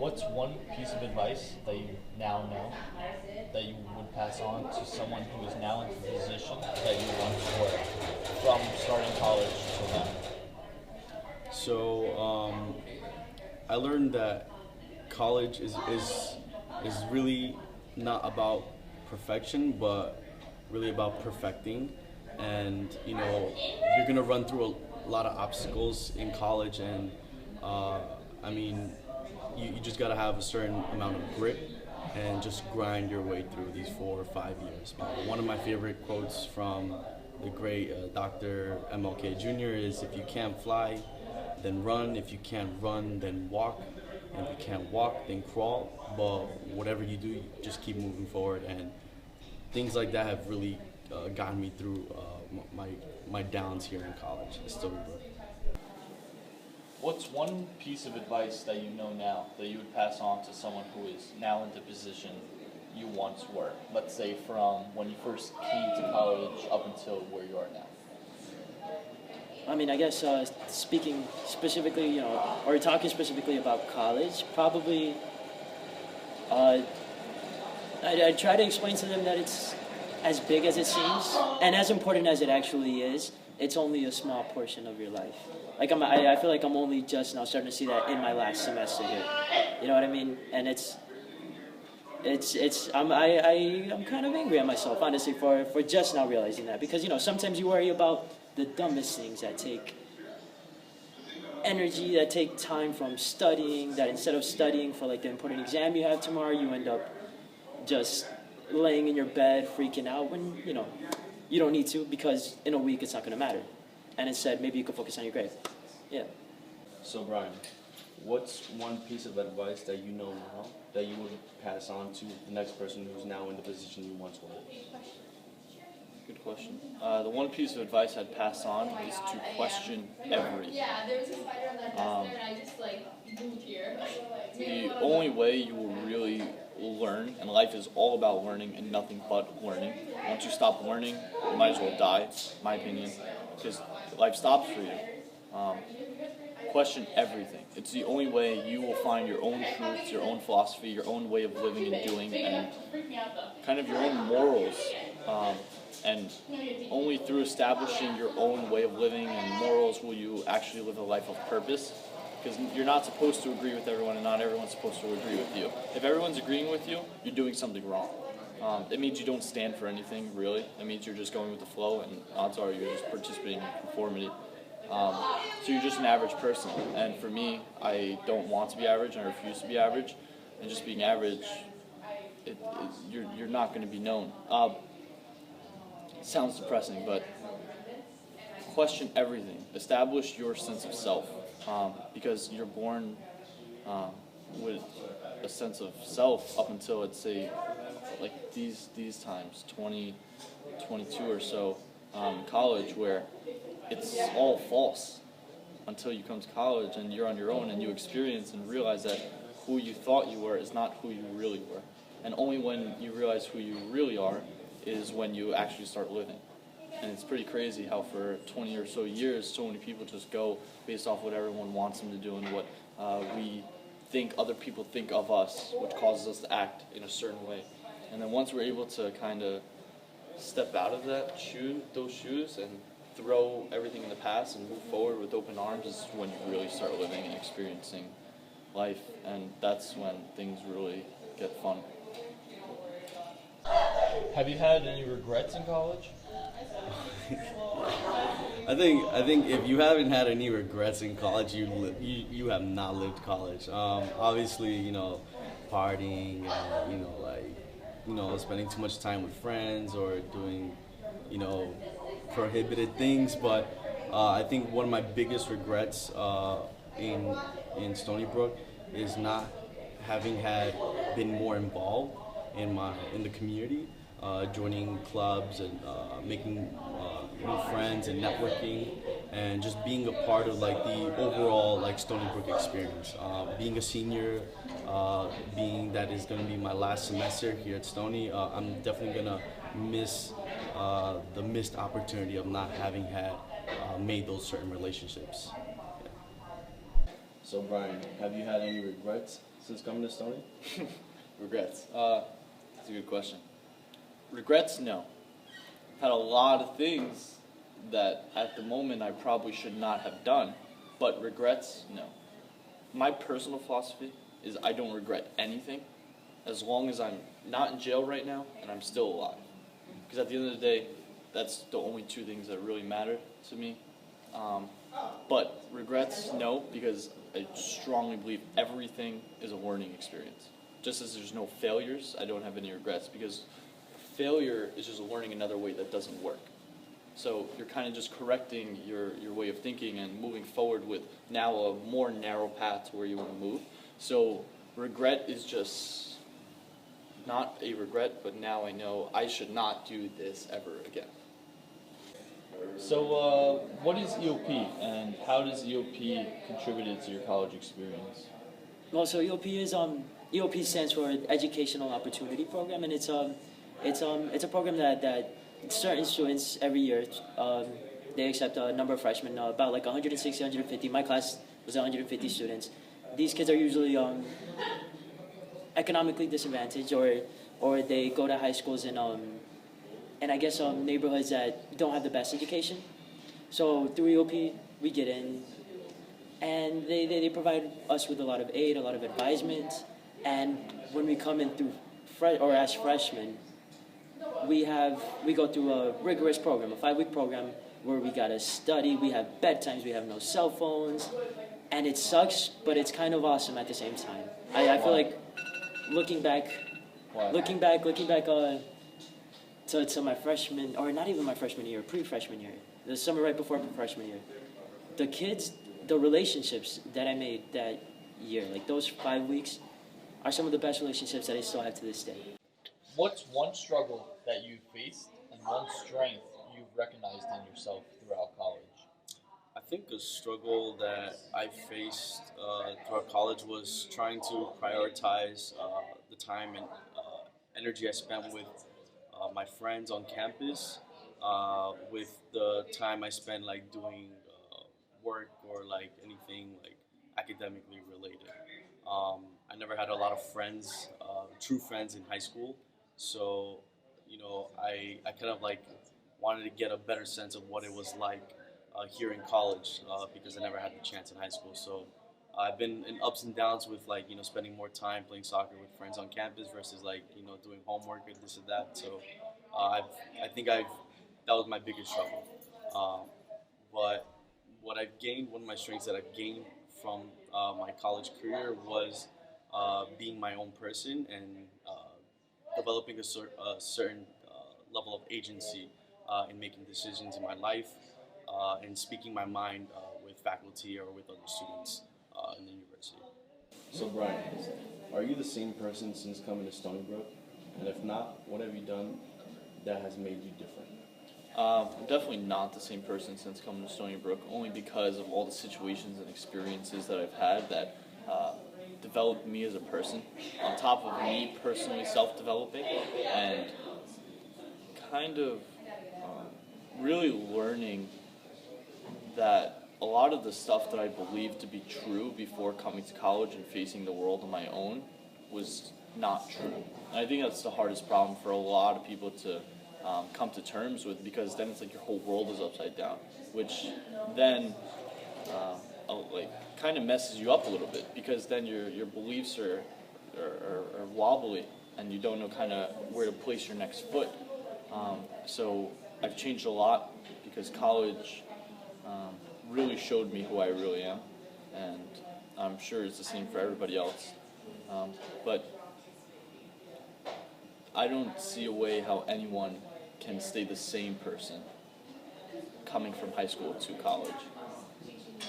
What's one piece of advice that you now know that you would pass on to someone who is now in the position that you once were, from starting college to now? So I learned that college is really not about perfection, but really about perfecting. And you're gonna run through a lot of obstacles in college, and uh, I mean, you just gotta have a certain amount of grit and just grind your way through these 4 or 5 years. One of my favorite quotes from the great Dr. MLK Jr. is, "If you can't fly, then run. If you can't run, then walk. And if you can't walk, then crawl. But whatever you do, you just keep moving forward." And things like that have really gotten me through my downs here in college at Stony Brook. What's one piece of advice that you know now that you would pass on to someone who is now in the position you once were? Let's say from when you first came to college up until where you are now. I mean, I guess speaking specifically, or talking specifically about college, probably I try to explain to them that it's as big as it seems and as important as it actually is. It's only a small portion of your life. Like I feel like I'm only just now starting to see that in my last semester here. You know what I mean? And I'm kind of angry at myself, honestly, for just now realizing that, because sometimes you worry about the dumbest things that take energy, that take time from studying, that instead of studying for like the important exam you have tomorrow, you end up just laying in your bed freaking out when you don't need to, because in a week it's not going to matter, and instead maybe you could focus on your grade. Yeah. So Brian, what's one piece of advice that you know now that you would pass on to the next person who's now in the position you once were? Good question. The one piece of advice I'd pass on is to question everything. Yeah, there was a spider on that desk there, and I just moved here. The only way you will really learn, and life is all about learning and nothing but learning. Once you stop learning, you might as well die, in my opinion, because life stops for you. Question everything. It's the only way you will find your own truths, your own philosophy, your own way of living and doing, and kind of your own morals. And only through establishing your own way of living and morals will you actually live a life of purpose. Because you're not supposed to agree with everyone, and not everyone's supposed to agree with you. If everyone's agreeing with you, you're doing something wrong. It means you don't stand for anything, really. It means you're just going with the flow, and odds are you're just participating in conformity. So you're just an average person. And for me, I don't want to be average, and I refuse to be average. And just being average, you're not going to be known. Sounds depressing, but question everything. Establish your sense of self, because you're born with a sense of self up until, let's say, like these times, 20, 22 or so, in college, where it's all false until you come to college and you're on your own and you experience and realize that who you thought you were is not who you really were. And only when you realize who you really are is when you actually start living. And it's pretty crazy how for 20 or so years, so many people just go based off what everyone wants them to do and what we think other people think of us, which causes us to act in a certain way. And then once we're able to kind of step out of those shoes and throw everything in the past and move forward with open arms is when you really start living and experiencing life. And that's when things really get fun. Have you had any regrets in college? I think if you haven't had any regrets in college, you have not lived college. Obviously, partying, spending too much time with friends or doing, prohibited things. But I think one of my biggest regrets in Stony Brook is not having been more involved in the community, joining clubs and making new friends and networking, and just being a part of like the overall like Stony Brook experience. Being a senior, being that is going to be my last semester here at Stony, I'm definitely going to miss the missed opportunity of not having made those certain relationships. So Brian, have you had any regrets since coming to Stony? Regrets. That's a good question. Regrets, no. I've had a lot of things that at the moment I probably should not have done, but regrets, no. My personal philosophy is I don't regret anything as long as I'm not in jail right now and I'm still alive. Because at the end of the day, that's the only two things that really matter to me. But regrets, no, because I strongly believe everything is a learning experience. Just as there's no failures, I don't have any regrets, because failure is just learning another way that doesn't work. So you're kind of just correcting your way of thinking and moving forward with now a more narrow path to where you want to move. So regret is just not a regret, but now I know I should not do this ever again. So, what is EOP, and how does EOP contribute to your college experience? Well, so EOP stands for Educational Opportunity Program, and it's a program that certain students every year they accept a number of freshmen, about like 160, 150. My class was 150 students. These kids are usually economically disadvantaged, or they go to high schools in I guess neighborhoods that don't have the best education. So through EOP, we get in, and they provide us with a lot of aid, a lot of advisement, and when we come in through as freshmen, we go through a rigorous program, a 5-week program where we gotta study. We have bedtimes, we have no cell phones, and it sucks, but it's kind of awesome at the same time. I feel like looking back to my freshman, or not even my freshman year, pre-freshman year, the summer right before freshman year, the relationships that I made that year, like those 5 weeks, are some of the best relationships that I still have to this day. What's one struggle that you faced and one strength you've recognized in yourself throughout college? I think a struggle that I faced throughout college was trying to prioritize the time and energy I spent with my friends on campus, with the time I spent like doing work or like anything like academically related. I never had a lot of friends, true friends in high school, so I kind of like wanted to get a better sense of what it was like here in college because I never had the chance in high school. So I've been in ups and downs with like spending more time playing soccer with friends on campus versus like doing homework and this and that. So I think that was my biggest struggle. But what I've gained, one of my strengths that I've gained from my college career was being my own person and developing a certain level of agency in making decisions in my life and speaking my mind with faculty or with other students in the university. So Brian, are you the same person since coming to Stony Brook? And if not, what have you done that has made you different? I'm definitely not the same person since coming to Stony Brook, only because of all the situations and experiences that I've had that developed me as a person, on top of me personally self-developing, and kind of really learning that a lot of the stuff that I believed to be true before coming to college and facing the world on my own was not true. And I think that's the hardest problem for a lot of people to come to terms with, because then it's like your whole world is upside down, which then like kind of messes you up a little bit, because then your beliefs are wobbly and you don't know kind of where to place your next foot. So I've changed a lot because college really showed me who I really am, and I'm sure it's the same for everybody else. But I don't see a way how anyone can stay the same person coming from high school to college.